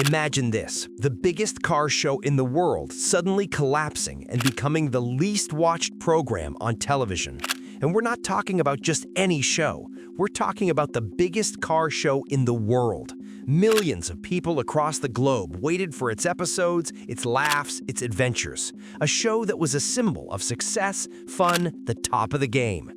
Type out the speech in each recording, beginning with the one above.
Imagine this, the biggest car show in the world suddenly collapsing and becoming the least watched program on television. And we're not talking about just any show. We're talking about the biggest car show in the world. Millions of people across the globe waited for its episodes, its laughs, its adventures. A show that was a symbol of success, fun, the top of the game.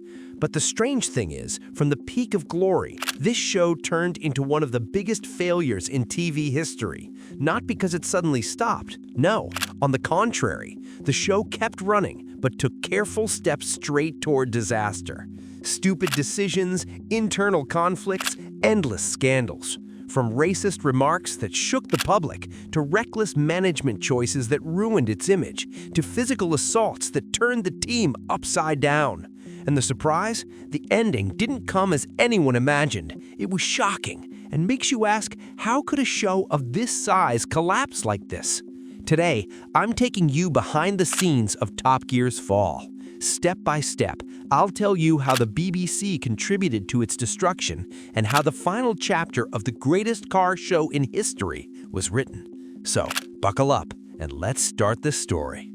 But the strange thing is, from the peak of glory, this show turned into one of the biggest failures in TV history. Not because it suddenly stopped. No, on the contrary, the show kept running, but took careful steps straight toward disaster. Stupid decisions, internal conflicts, endless scandals. From racist remarks that shook the public, to reckless management choices that ruined its image, to physical assaults that turned the team upside down. And the surprise? The ending didn't come as anyone imagined. It was shocking and makes you ask, how could a show of this size collapse like this? Today, I'm taking you behind the scenes of Top Gear's fall. Step by step, I'll tell you how the BBC contributed to its destruction and how the final chapter of the greatest car show in history was written. So, buckle up and let's start this story.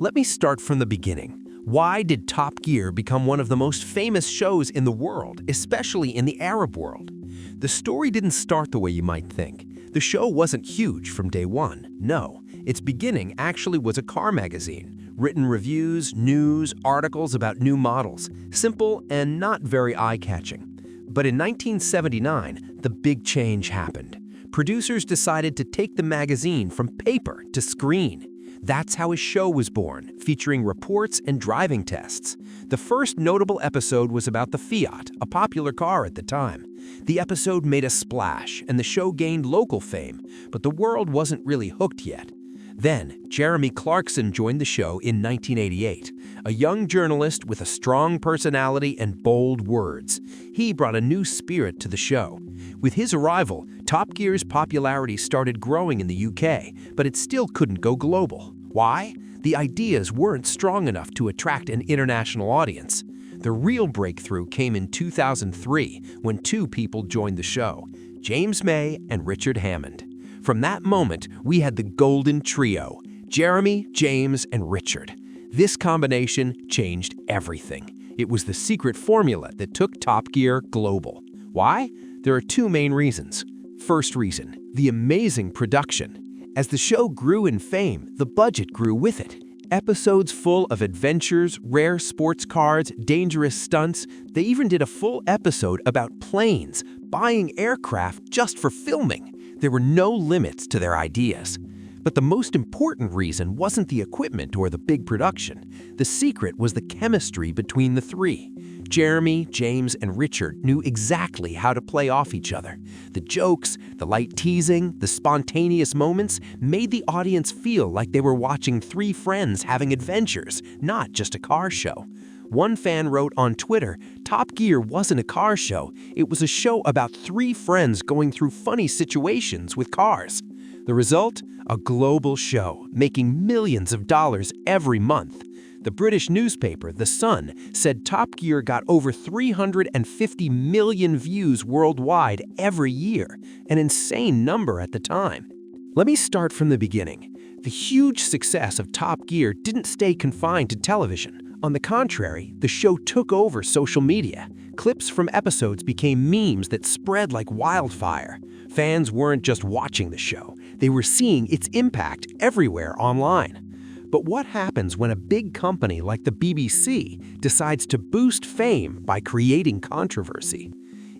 Let me start from the beginning. Why did Top Gear become one of the most famous shows in the world, especially in the Arab world? The story didn't start the way you might think. The show wasn't huge from day one. No, its beginning actually was a car magazine. Written reviews, news, articles about new models. Simple and not very eye-catching. But in 1979, the big change happened. Producers decided to take the magazine from paper to screen. That's how a show was born, featuring reports and driving tests. The first notable episode was about the Fiat, a popular car at the time. The episode made a splash, and the show gained local fame, but the world wasn't really hooked yet. Then, Jeremy Clarkson joined the show in 1988, a young journalist with a strong personality and bold words. He brought a new spirit to the show. With his arrival, Top Gear's popularity started growing in the UK, but it still couldn't go global. Why? The ideas weren't strong enough to attract an international audience. The real breakthrough came in 2003 when two people joined the show, James May and Richard Hammond. From that moment, we had the golden trio, Jeremy, James, and Richard. This combination changed everything. It was the secret formula that took Top Gear global. Why? There are two main reasons. First reason, the amazing production. As the show grew in fame, the budget grew with it. Episodes full of adventures, rare sports cars, dangerous stunts. They even did a full episode about planes, buying aircraft just for filming. There were no limits to their ideas. But the most important reason wasn't the equipment or the big production. The secret was the chemistry between the three. Jeremy, James, and Richard knew exactly how to play off each other. The jokes, the light teasing, the spontaneous moments made the audience feel like they were watching three friends having adventures, not just a car show. One fan wrote on Twitter, Top Gear wasn't a car show, it was a show about three friends going through funny situations with cars. The result? A global show, making millions of dollars every month. The British newspaper, The Sun, said Top Gear got over 350 million views worldwide every year, an insane number at the time. Let me start from the beginning. The huge success of Top Gear didn't stay confined to television. On the contrary, the show took over social media. Clips from episodes became memes that spread like wildfire. Fans weren't just watching the show, they were seeing its impact everywhere online. But what happens when a big company like the BBC decides to boost fame by creating controversy?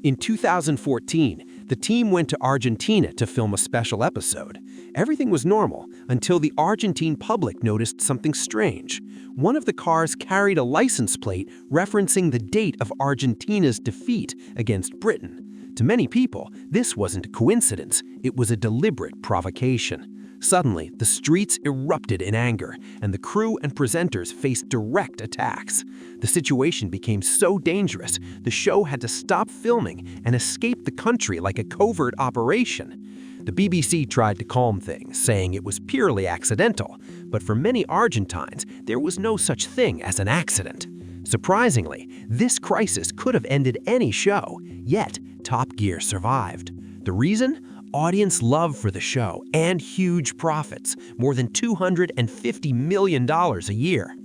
In 2014, the team went to Argentina to film a special episode. Everything was normal until the Argentine public noticed something strange. One of the cars carried a license plate referencing the date of Argentina's defeat against Britain. To many people, this wasn't a coincidence, it was a deliberate provocation. Suddenly, the streets erupted in anger, and the crew and presenters faced direct attacks. The situation became so dangerous, the show had to stop filming and escape the country like a covert operation. The BBC tried to calm things, saying it was purely accidental, but for many Argentines, there was no such thing as an accident. Surprisingly, this crisis could have ended any show, yet Top Gear survived. The reason? Audience love for the show and huge profits, more than $250 million a year.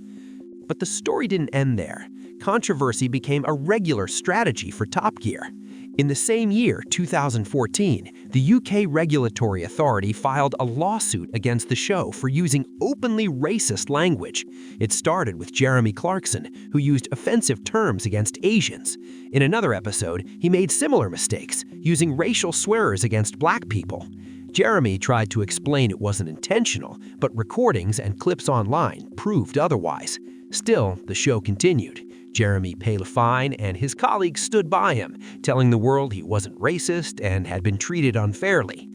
But the story didn't end there. Controversy became a regular strategy for Top Gear. In the same year, 2014, the UK regulatory authority filed a lawsuit against the show for using openly racist language. It started with Jeremy Clarkson, who used offensive terms against Asians. In another episode, he made similar mistakes, using racial swears against black people. Jeremy tried to explain it wasn't intentional, but recordings and clips online proved otherwise. Still, the show continued. Jeremy paid a fine, and his colleagues stood by him, telling the world he wasn't racist and had been treated unfairly.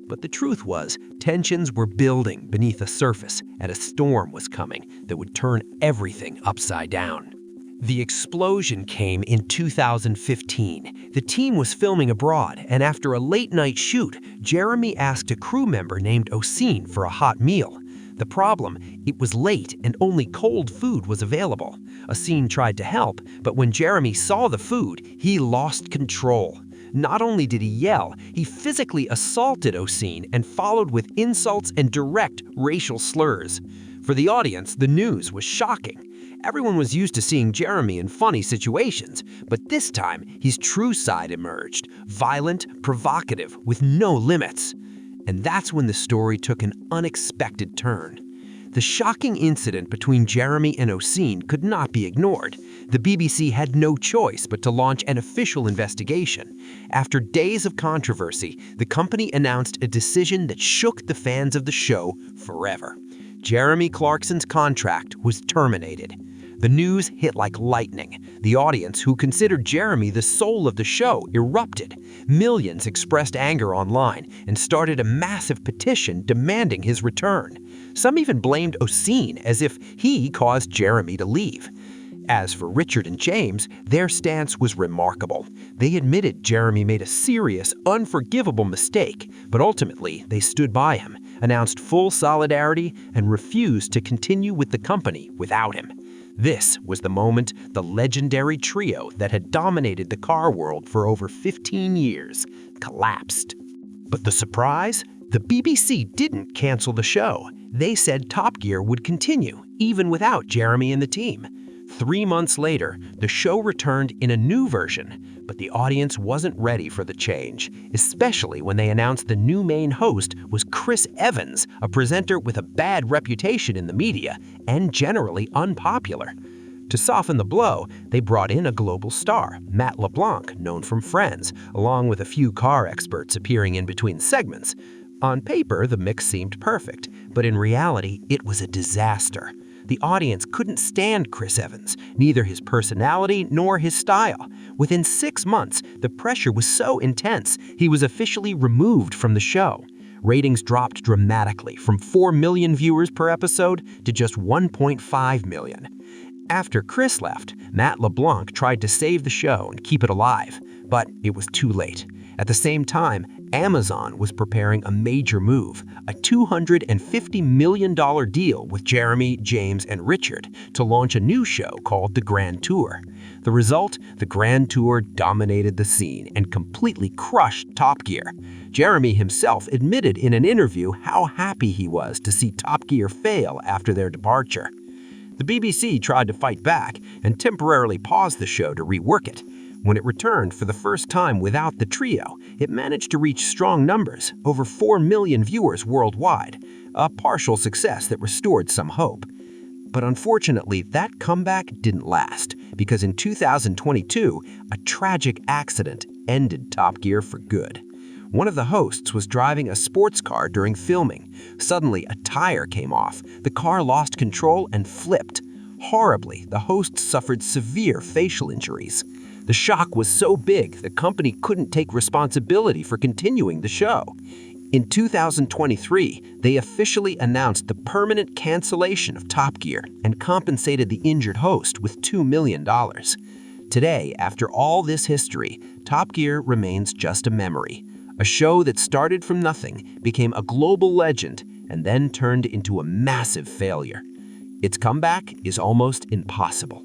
But the truth was, tensions were building beneath the surface, and a storm was coming that would turn everything upside down. The explosion came in 2015. The team was filming abroad, and after a late-night shoot, Jeremy asked a crew member named Oseen for a hot meal. The problem, it was late and only cold food was available. Oseen tried to help, but when Jeremy saw the food, he lost control. Not only did he yell, he physically assaulted Oseen and followed with insults and direct racial slurs. For the audience, the news was shocking. Everyone was used to seeing Jeremy in funny situations, but this time his true side emerged, violent, provocative, with no limits. And that's when the story took an unexpected turn. The shocking incident between Jeremy and Oseen could not be ignored. The BBC had no choice but to launch an official investigation. After days of controversy, the company announced a decision that shook the fans of the show forever. Jeremy Clarkson's contract was terminated. The news hit like lightning. The audience, who considered Jeremy the soul of the show, erupted. Millions expressed anger online and started a massive petition demanding his return. Some even blamed Oseen as if he caused Jeremy to leave. As for Richard and James, their stance was remarkable. They admitted Jeremy made a serious, unforgivable mistake, but ultimately they stood by him, announced full solidarity, and refused to continue with the company without him. This was the moment the legendary trio that had dominated the car world for over 15 years collapsed. But the surprise? The BBC didn't cancel the show. They said Top Gear would continue, even without Jeremy and the team. 3 months later, the show returned in a new version, but the audience wasn't ready for the change, especially when they announced the new main host was Chris Evans, a presenter with a bad reputation in the media and generally unpopular. To soften the blow, they brought in a global star, Matt LeBlanc, known from Friends, along with a few car experts appearing in between segments. On paper, the mix seemed perfect, but in reality, it was a disaster. The audience couldn't stand Chris Evans, neither his personality nor his style. Within 6 months, the pressure was so intense, he was officially removed from the show. Ratings dropped dramatically from 4 million viewers per episode to just 1.5 million. After Chris left, Matt LeBlanc tried to save the show and keep it alive, but it was too late. At the same time, Amazon was preparing a major move, a $250 million deal with Jeremy, James, and Richard to launch a new show called The Grand Tour. The result? The Grand Tour dominated the scene and completely crushed Top Gear. Jeremy himself admitted in an interview how happy he was to see Top Gear fail after their departure. The BBC tried to fight back and temporarily paused the show to rework it. When it returned for the first time without the trio, it managed to reach strong numbers, over 4 million viewers worldwide, a partial success that restored some hope. But unfortunately, that comeback didn't last, because in 2022, a tragic accident ended Top Gear for good. One of the hosts was driving a sports car during filming. Suddenly, a tire came off. The car lost control and flipped. Horribly, the host suffered severe facial injuries. The shock was so big, the company couldn't take responsibility for continuing the show. In 2023, they officially announced the permanent cancellation of Top Gear and compensated the injured host with $2 million. Today, after all this history, Top Gear remains just a memory. A show that started from nothing, became a global legend, and then turned into a massive failure. Its comeback is almost impossible.